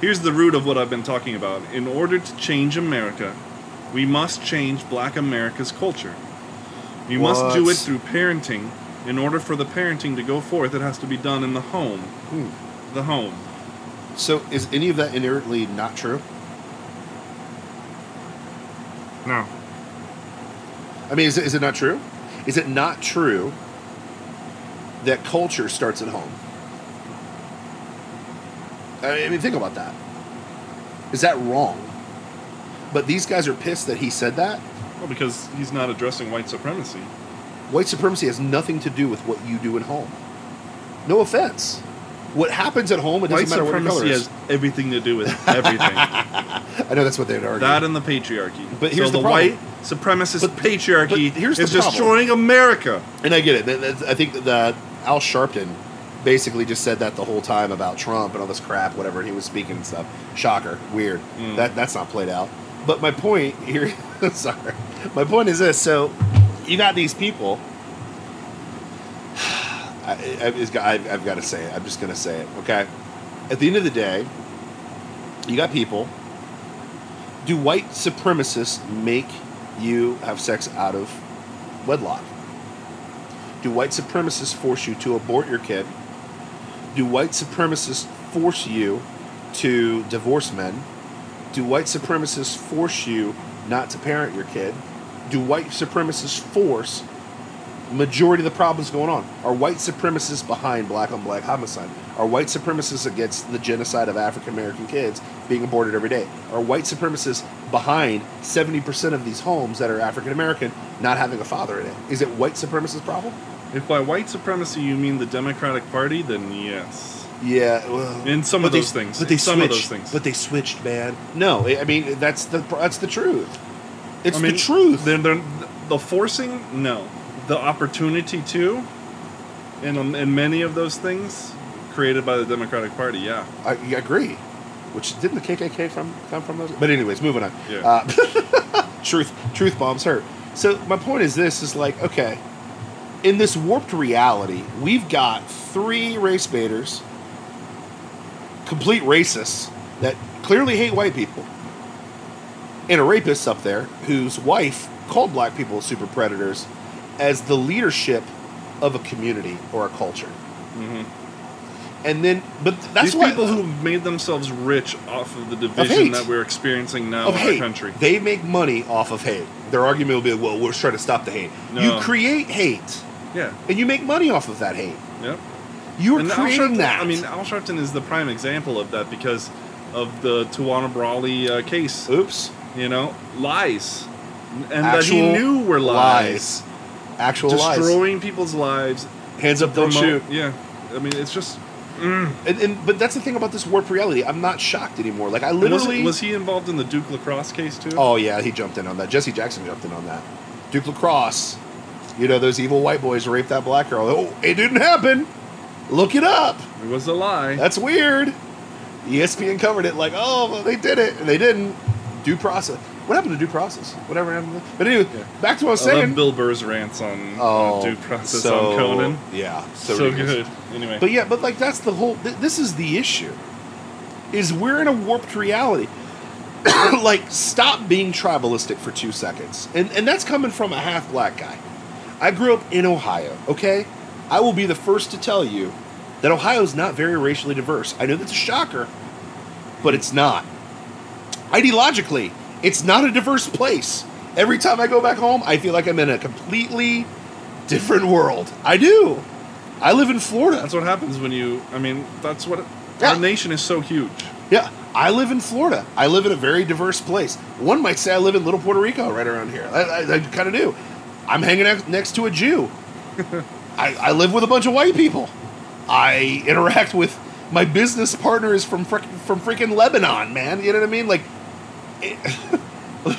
Here's the root of what I've been talking about. In order to change America, we must change black America's culture. We must do it through parenting. In order for the parenting to go forth, it has to be done in the home. The home. So is any of that inherently not true? No. I mean, is it not true? Is it not true that culture starts at home? I mean, think about that. Is that wrong? But these guys are pissed that he said that? Well, because he's not addressing white supremacy. White supremacy has nothing to do with what you do at home. No offense. What happens at home, it doesn't matter what your color is. White supremacy has everything to do with everything. I know that's what they'd argue. That and the patriarchy. But here's the problem. White supremacist patriarchy is destroying America. And I get it. I think that Al Sharpton basically just said that the whole time about Trump and all this crap, whatever, and he was speaking and stuff. Shocker. Weird. That's not played out. But my point here, sorry. My point is this. So you got these people. I've got to say it. I'm just going to say it, okay? At the end of the day, you got people. Do white supremacists make you have sex out of wedlock? Do white supremacists force you to abort your kid? Do white supremacists force you to divorce men? Do white supremacists force you not to parent your kid? Do white supremacists force majority of the problems going on? Are white supremacists behind black on black homicide? Are white supremacists against the genocide of African American kids being aborted every day? Are white supremacists behind 70% of these homes that are African American not having a father in it? Is it white supremacist problem? If by white supremacy you mean the Democratic Party, then yes. Yeah, well, in some of those things. But they some switched. Of those things. But they switched, man. No, I mean that's the truth. It's the truth. They're the forcing, no. The opportunity to, in many of those things, created by the Democratic Party, yeah. I agree. Which, didn't the KKK come from those? But anyways, moving on. Yeah. Truth bombs hurt. So my point is this, is like, okay, in this warped reality, we've got 3 race baiters, complete racists, that clearly hate white people, and a rapist up there whose wife called black people super predators as the leadership of a community or a culture. Mm-hmm. And then, but that's these people who have made themselves rich off of the division that we're experiencing now in our country. They make money off of hate. Their argument will be, well, we're trying to stop the hate. No. You create hate. Yeah. And you make money off of that hate. Yep. You're creating that. I mean, Al Sharpton is the prime example of that because of the Tawana Brawley case. Oops. You know, lies. And that he knew were lies. Actual lies. Destroying lies. people's lives. Hands up, don't shoot. Yeah. I mean, it's just... But that's the thing about this warped reality. I'm not shocked anymore. Like, I literally... Was he involved in the Duke lacrosse case, too? Oh, yeah, he jumped in on that. Jesse Jackson jumped in on that. Duke Lacrosse. You know, those evil white boys raped that black girl. Oh, it didn't happen. Look it up. It was a lie. That's weird. ESPN covered it like, oh, well, they did it. And they didn't. Due process. What happened to due process? Whatever happened to But anyway, back to what I was saying. I love Bill Burr's rants on due process on Conan. Yeah. So good. Anyway. But like, that's the whole... This is the issue. Is we're in a warped reality. Like, stop being tribalistic for 2 seconds. And that's coming from a half-black guy. I grew up in Ohio, okay? I will be the first to tell you that Ohio's not very racially diverse. I know that's a shocker, but it's not. Ideologically, it's not a diverse place. Every time I go back home, I feel like I'm in a completely different world. I do. I live in Florida. That's what happens when you... I mean, that's what... Our nation is so huge. Yeah. I live in Florida. I live in a very diverse place. One might say I live in Little Puerto Rico right around here. I kind of do. I'm hanging out next to a Jew. I live with a bunch of white people. I interact with... My business partner is from freaking Lebanon, man. You know what I mean? Like...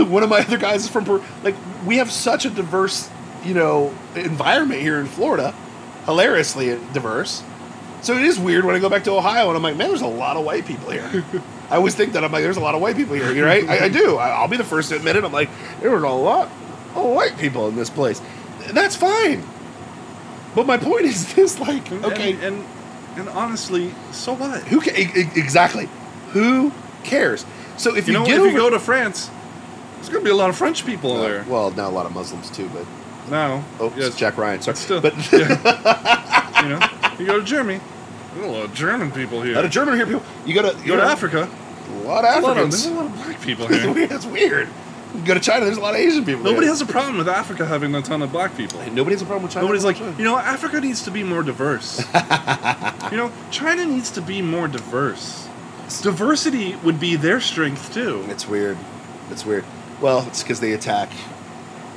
one of my other guys is from... Like, we have such a diverse, environment here in Florida. Hilariously diverse. So it is weird when I go back to Ohio and I'm like, man, there's a lot of white people here. I always think that. I'm like, there's a lot of white people here, right? I do. I'll be the first to admit it. I'm like, there's a lot of white people in this place. That's fine. But my point is this, like, okay. And honestly, so what? Exactly. Who cares? So if you go to France, there's going to be a lot of French people there. Well, now a lot of Muslims too, but now. Oh, yes. Jack Ryan. Sorry, still, but you go to Germany. There's a lot of German people here. A lot of German here people. You go to Africa. A lot of Africans. There's a lot of black people here. That's weird. You go to China. There's a lot of Asian people. Nobody has a problem with Africa having a ton of black people. Nobody has a problem with China. Nobody's like, Africa needs to be more diverse. China needs to be more diverse. Diversity would be their strength too. It's weird. Well, it's because they attack.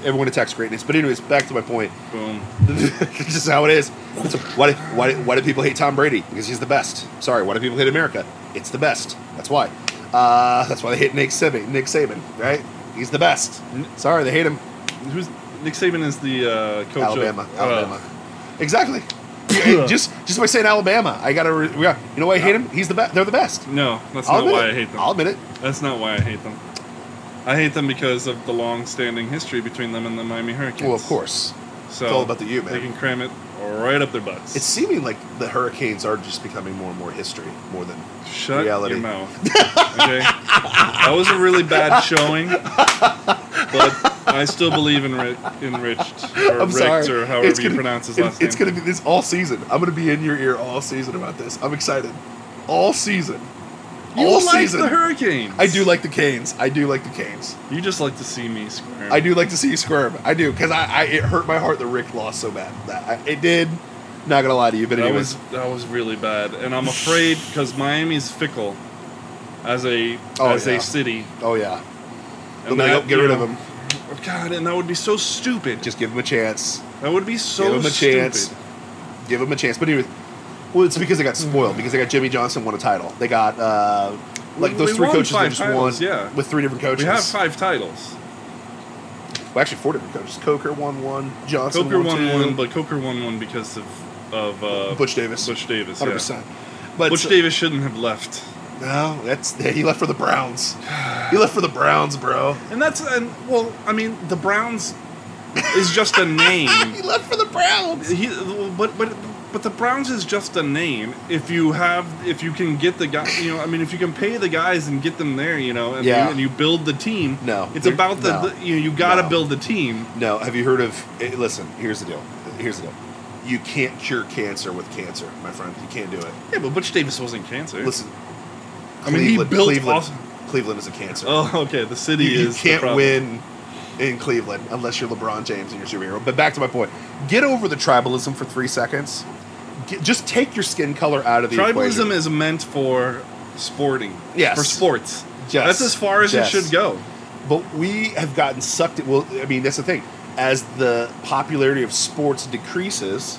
Everyone attacks greatness. But anyways, back to my point. Boom. This is how it is. So why do people hate Tom Brady? Because he's the best. Sorry, why do people hate America? It's the best. That's why. That's why they hate Nick Saban, right? He's the best. Sorry, they hate him. Nick Saban is the coach Alabama. Exactly. just by saying Alabama, you know why I hate him? He's the best. They're the best. No, that's not why I hate them. I'll admit it. That's not why I hate them. I hate them because of the long-standing history between them and the Miami Hurricanes. Well, of course. So it's all about the U, man. They can cram it right up their butts. It's seeming like the Hurricanes are just becoming more and more history, more than Shut reality. Your mouth. Okay? That was a really bad showing, but I still believe in Rich, or Richt, or however you pronounce his last name. It's going to be this all season. I'm going to be in your ear all season about this. I'm excited. All season. You like the Hurricanes. I do like the Canes. You just like to see me squirm. I do like to see you squirm. I do, because it hurt my heart that Rick lost so bad. It did. Not gonna lie to you, but anyways. That was really bad, and I'm afraid because Miami's fickle as a city. Oh yeah. And get rid of him. God, and that would be so stupid. Just give him a chance. That would be so Give him a stupid. chance. Give him a chance. But anyways, well, it's because they got spoiled. Because they got Jimmy Johnson won a title. They got those three coaches that just won with 3 different coaches. We have 5 titles. Well, actually 4 different coaches. Coker won 1. Johnson Coker won 2. one, but Coker won 1 because of Butch Davis. 100%. Yeah. But Butch Davis shouldn't have left. No, he left for the Browns. He left for the Browns, bro. The Browns is just a name. He left for the Browns. But the Browns is just a name. If you can get the guy, if you can pay the guys and get them there, and you build the team. No, it's about you got to build the team. No, have you heard of? Listen, here's the deal. You can't cure cancer with cancer, my friend. You can't do it. Yeah, but Butch Davis wasn't cancer. Listen, he built Cleveland is a cancer. Oh, okay. The city is. You can't win in Cleveland unless you're LeBron James and you're superhero. But back to my point. Get over the tribalism for 3 seconds. Just take your skin color out of the equation. Tribalism is meant for sporting. Yes. For sports. Yes. That's as far as it should go. But we have gotten sucked in. Well, that's the thing. As the popularity of sports decreases,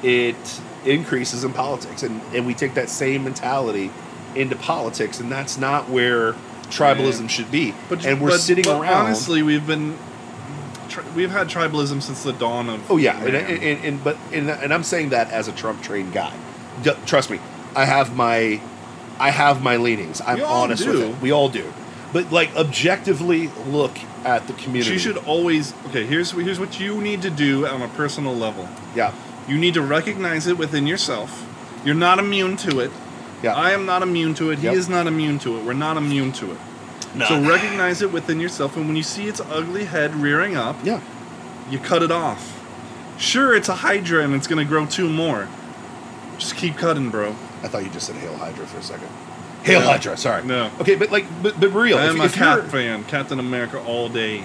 it increases in politics. And we take that same mentality into politics, and that's not where tribalism should be. But we're sitting around. Honestly, we've had tribalism since the dawn of. Oh yeah, and I'm saying that as a Trump trained guy. Trust me, I have my leanings. I'm honest with it. We all do. But like objectively, look at the community. She should always. Okay, here's what you need to do on a personal level. Yeah. You need to recognize it within yourself. You're not immune to it. Yeah. I am not immune to it. He is not immune to it. We're not immune to it. No. So recognize it within yourself, and when you see its ugly head rearing up, you cut it off. Sure, it's a Hydra, and it's going to grow 2 more. Just keep cutting, bro. I thought you just said Hail Hydra for a second. Hail Hydra, sorry. No. Okay, but real. I'm a Cap fan. Captain America all day.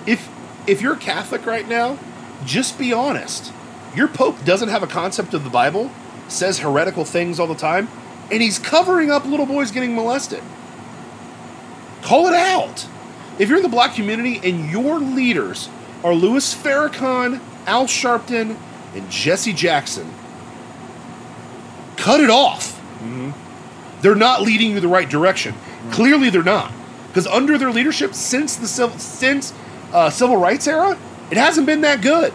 If you're Catholic right now, just be honest. Your Pope doesn't have a concept of the Bible, says heretical things all the time, and he's covering up little boys getting molested. Call it out. If you're in the black community and your leaders are Louis Farrakhan, Al Sharpton, and Jesse Jackson, cut it off. Mm-hmm. They're not leading you the right direction. Mm-hmm. Clearly they're not. Because under their leadership, since the civil rights era, it hasn't been that good.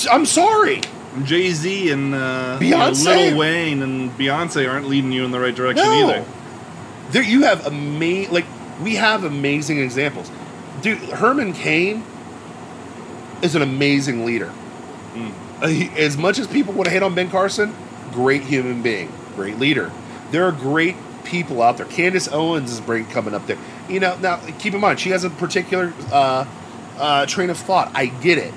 I'm sorry. Jay-Z and Beyonce. Lil Wayne and Beyonce aren't leading you in the right direction either. You have we have amazing examples. Dude, Herman Cain is an amazing leader. As much as people want to hate on Ben Carson, great human being, great leader. There are great people out there. Candace Owens is coming up there. Now keep in mind, she has a particular train of thought. I get it.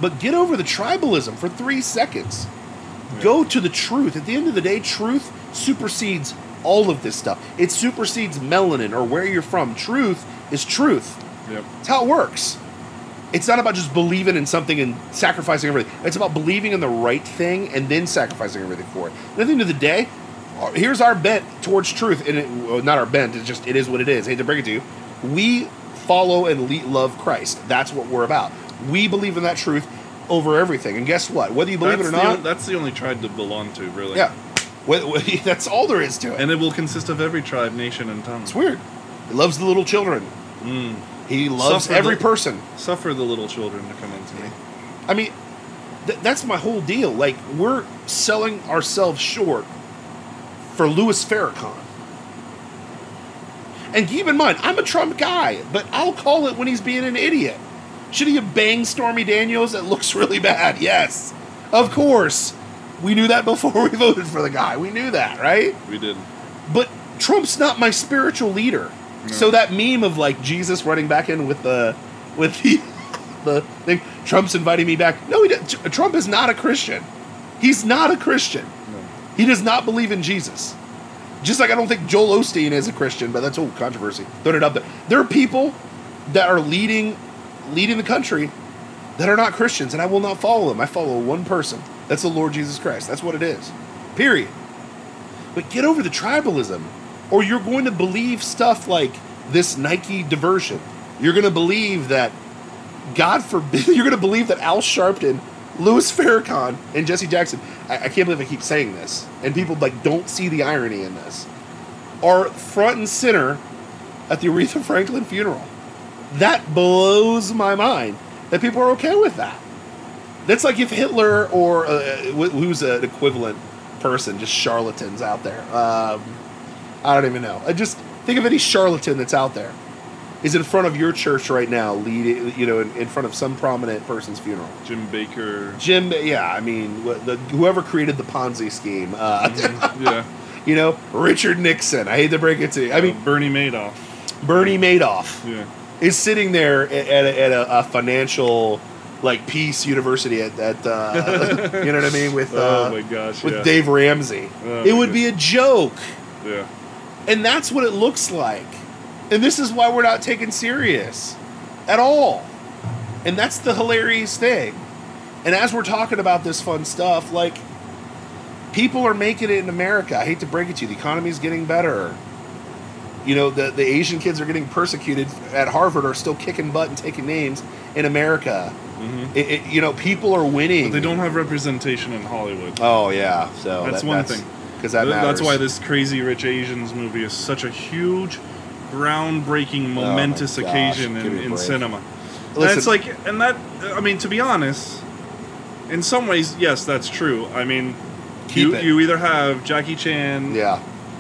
But get over the tribalism for 3 seconds. Yeah. Go to the truth. At the end of the day, truth supersedes all of this stuff. It supersedes melanin or where you're from. Truth is truth. Yep. That's how it works. It's not about just believing in something and sacrificing everything. It's about believing in the right thing and then sacrificing everything for it. At the end of the day, here's our bent towards truth. And not our bent, it is what it is. I hate to break it to you. We follow and love Christ. That's what we're about. We believe in that truth over everything. And guess what? Whether you believe it or not... That's the only tribe to belong to, really. Yeah. That's all there is to it. And it will consist of every tribe, nation, and tongue. It's weird. He loves the little children. He loves every person. Suffer the little children to come into me. I mean, that's my whole deal. Like, we're selling ourselves short for Louis Farrakhan. And keep in mind, I'm a Trump guy, but I'll call it when he's being an idiot. Should he have banged Stormy Daniels? That looks really bad. Yes. Of course. We knew that before we voted for the guy. We knew that, right? We did. But Trump's not my spiritual leader. No. So that meme of like Jesus running back in with the thing, Trump's inviting me back. No, Trump is not a Christian. He's not a Christian. No. He does not believe in Jesus. Just like I don't think Joel Osteen is a Christian, but that's a controversy. Throw it up there. There are people that are leading the country that are not Christians, and I will not follow them. I follow one person. That's the Lord Jesus Christ. That's what it is. Period. But get over the tribalism, or you're going to believe stuff like this Nike diversion. You're going to believe that, God forbid, you're going to believe that Al Sharpton, Louis Farrakhan, and Jesse Jackson, I can't believe I keep saying this, and people don't see the irony in this, are front and center at the Aretha Franklin funeral. That blows my mind that people are okay with that. That's like if Hitler or who's an equivalent person, just charlatans out there. I don't even know. I just think of any charlatan that's out there is in front of your church right now, leading, in front of some prominent person's funeral. Jim Baker. I mean, whoever created the Ponzi scheme. Yeah. Richard Nixon. I hate to break it to you. I mean, Bernie Madoff. Yeah. Is sitting there at a financial Peace University at you know what I mean, with oh my gosh, with Dave Ramsey. It would be a joke. Yeah. And that's what it looks like. And this is why we're not taken serious at all. And that's the hilarious thing. And as we're talking about this fun stuff, people are making it in America. I hate to break it to you. The economy's getting better. The Asian kids are getting persecuted at Harvard are still kicking butt and taking names in America. Mm-hmm. People are winning. But they don't have representation in Hollywood. Oh, yeah. So that's one thing. Because that's why this Crazy Rich Asians movie is such a huge groundbreaking, momentous occasion in cinema. Listen, and it's like, and that, I mean, to be honest, in some ways, yes, that's true. I mean, you either have Jackie Chan,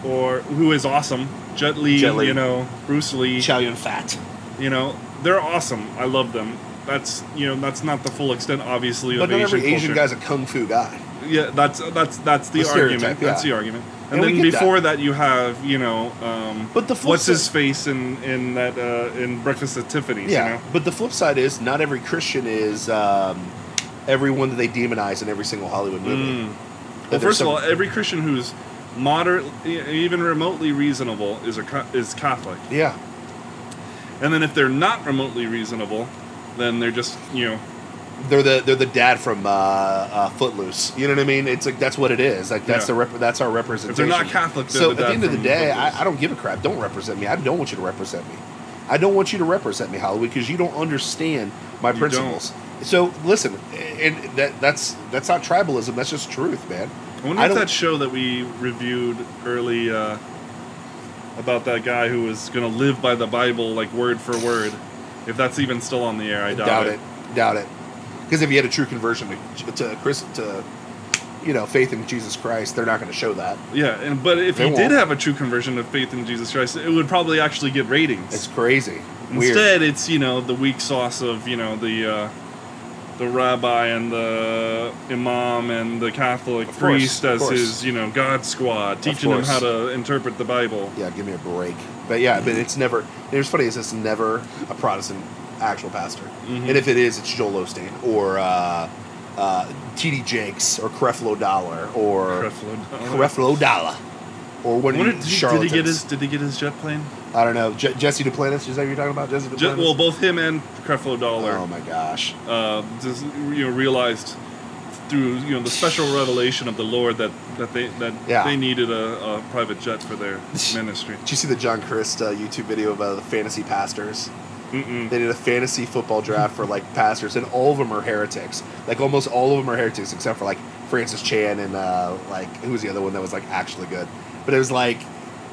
or who is awesome, Jet Li, you know, Bruce Lee, Chow Yun-fat. You know, they're awesome. I love them. That's, you know, that's not the full extent, obviously, but of Asian culture. But not every Asian guy's a kung fu guy. Yeah, that's the argument. That's the argument. And then before that, you have, you know, but the what's his face in that in Breakfast at Tiffany's. Yeah, you know? But the flip side is not every Christian is everyone that they demonize in every single Hollywood movie. Well, first of all, every Christian who's moderate, even remotely reasonable, is Catholic. Yeah. And then if they're not remotely reasonable, then they're just, you know, they're the dad from Footloose. You know what I mean? It's like that's what it is. Like that's that's our representation. If they're not Catholic, they're so the dad at the end of the day, Footloose. I don't give a crap. Don't represent me. I don't want you to represent me. I don't want you to represent me, Hollywood, because you don't understand my principles. So listen, and that's not tribalism. That's just truth, man. I wonder if that show that we reviewed early about that guy who was going to live by the Bible, like word for word, if that's even still on the air. I doubt it. Doubt it. Because if you had a true conversion to you know, faith in Jesus Christ, they're not going to show that. Yeah, but if he did have a true conversion of faith in Jesus Christ, it would probably actually get ratings. It's crazy. Instead, it's, you know, the weak sauce of, you know, the rabbi and the imam and the Catholic priest as his, you know, God squad, teaching him how to interpret the Bible. Yeah, give me a break. But yeah, but it's never. It's funny is it's never a Protestant actual pastor, and if it is, it's Joel Osteen or T.D. Jakes or Creflo Dollar or Creflo Dollar or one of these charlatans. Did he get his jet plane? I don't know. Jesse Duplantis, is that what you're talking about? Jesse Duplantis? Well, both him and Creflo Dollar. Oh my gosh! Just, you know, realized through, you know, the special revelation of the Lord that they needed a private jet for their ministry. Did you see the John Christ YouTube video about the fantasy pastors? Mm-mm. They did a fantasy football draft for like pastors, and all of them are heretics. Like almost all of them are heretics, except for like Francis Chan and like who was the other one that was like actually good. But it was like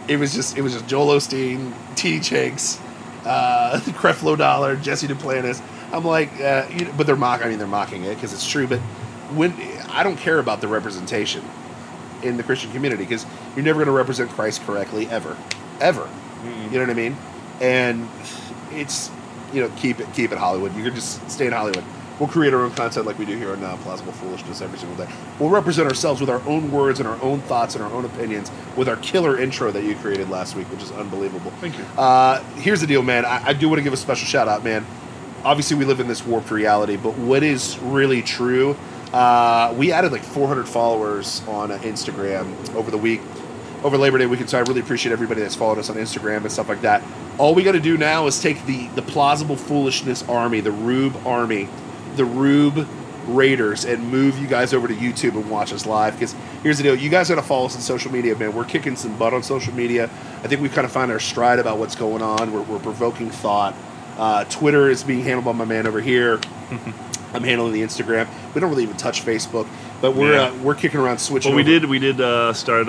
it was just Joel Osteen, T.D. Jakes, Creflo Dollar, Jesse Duplantis. I'm like, but they're mocking it because it's true. But when I don't care about the representation in the Christian community, because you're never going to represent Christ correctly ever. Mm-mm. You know what I mean? And it's, you know, keep it Hollywood. You can just stay in Hollywood. We'll create our own content like we do here on Plausible Foolishness every single day. We'll represent ourselves with our own words and our own thoughts and our own opinions with our killer intro that you created last week, which is unbelievable. Thank you. Here's the deal, man. I do want to give a special shout out, man. Obviously, we live in this warped reality, but what is really true, we added like 400 followers on Instagram over the week. Over Labor Day weekend, so I really appreciate everybody that's followed us on Instagram and stuff like that. All we got to do now is take the Plausible Foolishness army, the Rube army, the Rube Raiders, and move you guys over to YouTube and watch us live. Because here's the deal, you guys got to follow us on social media, man. We're kicking some butt on social media. I think we've kind of found our stride about what's going on. We're provoking thought. Twitter is being handled by my man over here. I'm handling the Instagram. We don't really even touch Facebook, but we're kicking around switching. Well, we did start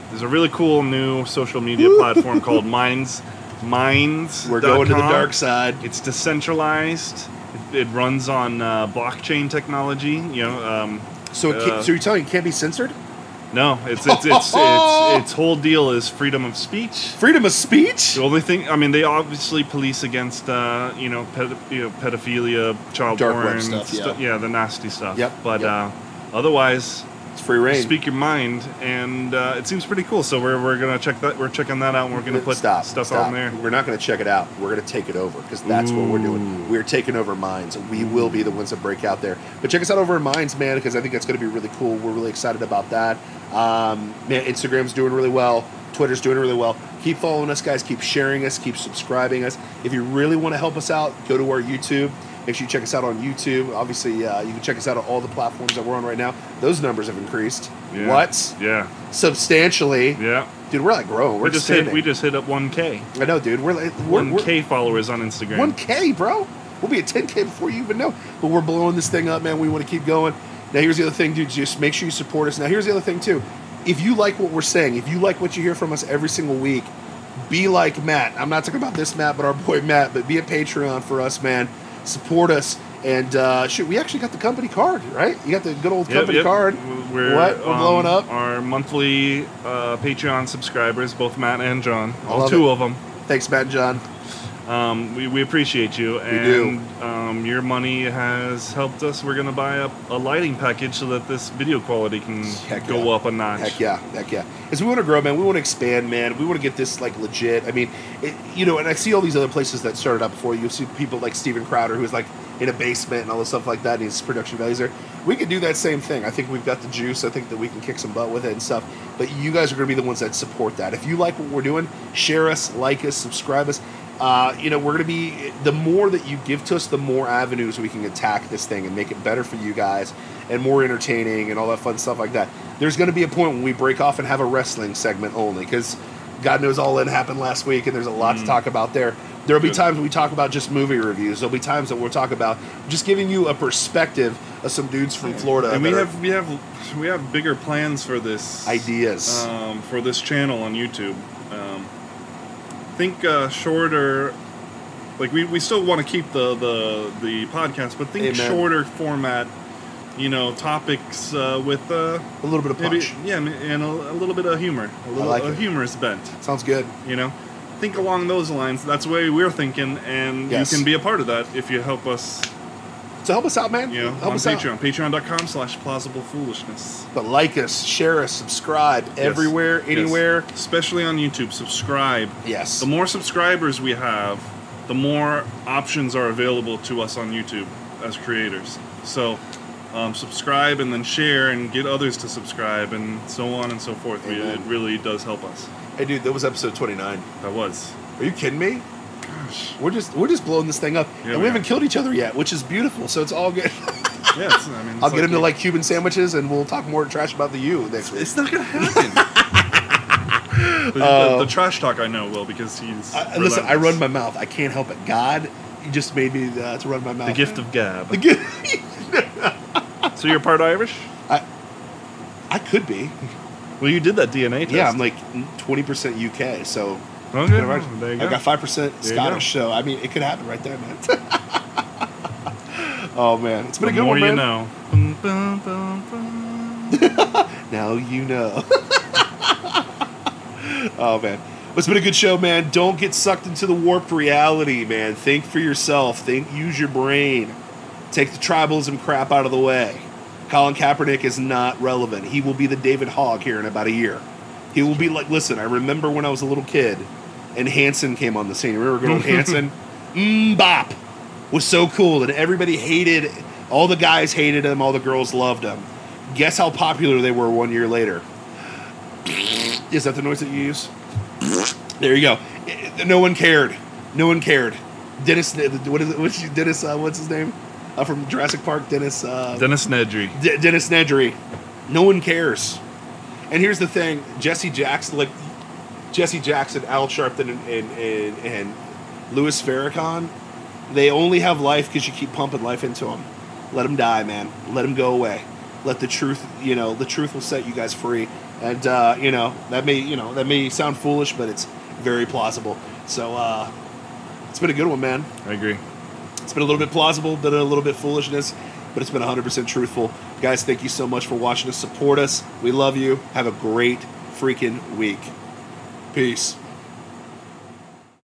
there's a really cool new social media platform called Minds. We're going to the dark side. It's decentralized. It runs on blockchain technology. You know. So you're telling me it can't be censored? No, its whole deal is freedom of speech. Freedom of speech? The only thing, I mean, they obviously police against pedophilia, child dark porn, web stuff, the nasty stuff. Yep. But otherwise, it's free reign. Speak your mind, and it seems pretty cool. So we're gonna check that. We're checking that out, and we're gonna put stuff on there. We're not gonna check it out. We're gonna take it over because that's what we're doing. We're taking over Minds. We will be the ones that break out there. But check us out over in Minds, man, because I think that's gonna be really cool. We're really excited about that. Man, Instagram's doing really well. Twitter's doing really well. Keep following us, guys. Keep sharing us. Keep subscribing us. If you really want to help us out, go to our YouTube. Make sure you check us out on YouTube. Obviously, you can check us out on all the platforms that we're on right now. Those numbers have increased. Yeah. What? Yeah. Substantially. Yeah. Dude, we're like growing. We just hit up 1K. I know, dude. We're 1K followers on Instagram. 1K, bro. We'll be at 10K before you even know. But we're blowing this thing up, man. We want to keep going. Now, here's the other thing, dude. Just make sure you support us. Now, here's the other thing, too. If you like what we're saying, if you like what you hear from us every single week, be like Matt. I'm not talking about this Matt, but our boy Matt. But be a Patreon for us, man. Support us. And shoot, we actually got the company card, right? You got the good old company card. We're blowing up. Our monthly Patreon subscribers, both Matt and John, all two of them. Thanks, Matt and John. We appreciate you, and your money has helped us. We're going to buy a lighting package so that this video quality can go up a notch. Heck yeah. As we want to grow, man, we want to expand, man. We want to get this like legit. I mean, and I see all these other places that started out before. You see people like Steven Crowder, who's like in a basement and all this stuff like that, and his production values there. We could do that same thing. I think we've got the juice. I think that we can kick some butt with it and stuff. But you guys are going to be the ones that support that. If you like what we're doing, share us, like us, subscribe us. We're going to be, the more that you give to us, the more avenues we can attack this thing and make it better for you guys and more entertaining and all that fun stuff like that. There's going to be a point when we break off and have a wrestling segment only, because God knows All In happened last week and there's a lot to talk about there. There'll be times when we talk about just movie reviews. There'll be times that we'll talk about just giving you a perspective of some dudes from Florida. And we have bigger plans for this. Ideas. For this channel on YouTube. Think shorter, like we still want to keep the podcast, but think shorter format, topics with a little bit of punch. And a little bit of humor, a humorous bent. Sounds good. Think along those lines. That's the way we're thinking, and you can be a part of that if you help us. So help us out, man. Help us Patreon. Out. Patreon.com/Plausible Foolishness. But like us, share us, subscribe everywhere, anywhere. Yes. Especially on YouTube. Subscribe. Yes. The more subscribers we have, the more options are available to us on YouTube as creators. So subscribe and then share and get others to subscribe and so on and so forth. It really does help us. Hey, dude, that was episode 29. That was. Are you kidding me? Gosh. We're just blowing this thing up. Yeah, and we haven't killed each other yet, which is beautiful, so it's all good. I'll get into like Cuban sandwiches and we'll talk more trash about the U next week. It's not going to happen. the trash talk I know will, because he's listen, I run my mouth. I can't help it. God, you just made me to run my mouth. The gift of gab. The gift. So you're part Irish? I could be. Well, you did that DNA test. Yeah, I'm like 20% UK, so... Okay, there you go. I've got 5% Scottish, so, I mean, it could happen right there, man. Oh, man. It's been a good one, man. The more you know. Now you know. Oh, man. It's been a good show, man. Don't get sucked into the warped reality, man. Think for yourself. Use your brain. Take the tribalism crap out of the way. Colin Kaepernick is not relevant. He will be the David Hogg here in about a year. He will be like, listen, I remember when I was a little kid and Hanson came on the scene. Remember good old Hanson? Bop was so cool, and everybody hated, all the guys hated him, all the girls loved him. Guess how popular they were 1 year later? Is that the noise that you use? There you go. No one cared. Dennis, what's his name? From Jurassic Park, Dennis Nedry. Dennis Nedry. No one cares. And here's the thing: Jesse Jackson, Al Sharpton, and Louis Farrakhan, they only have life because you keep pumping life into them. Let them die, man. Let them go away. Let the truth, the truth will set you guys free. And that may sound foolish, but it's very plausible. So it's been a good one, man. I agree. It's been a little bit plausible, been a little bit foolishness, but it's been 100% truthful. Guys, thank you so much for watching us. Support us. We love you. Have a great freaking week. Peace.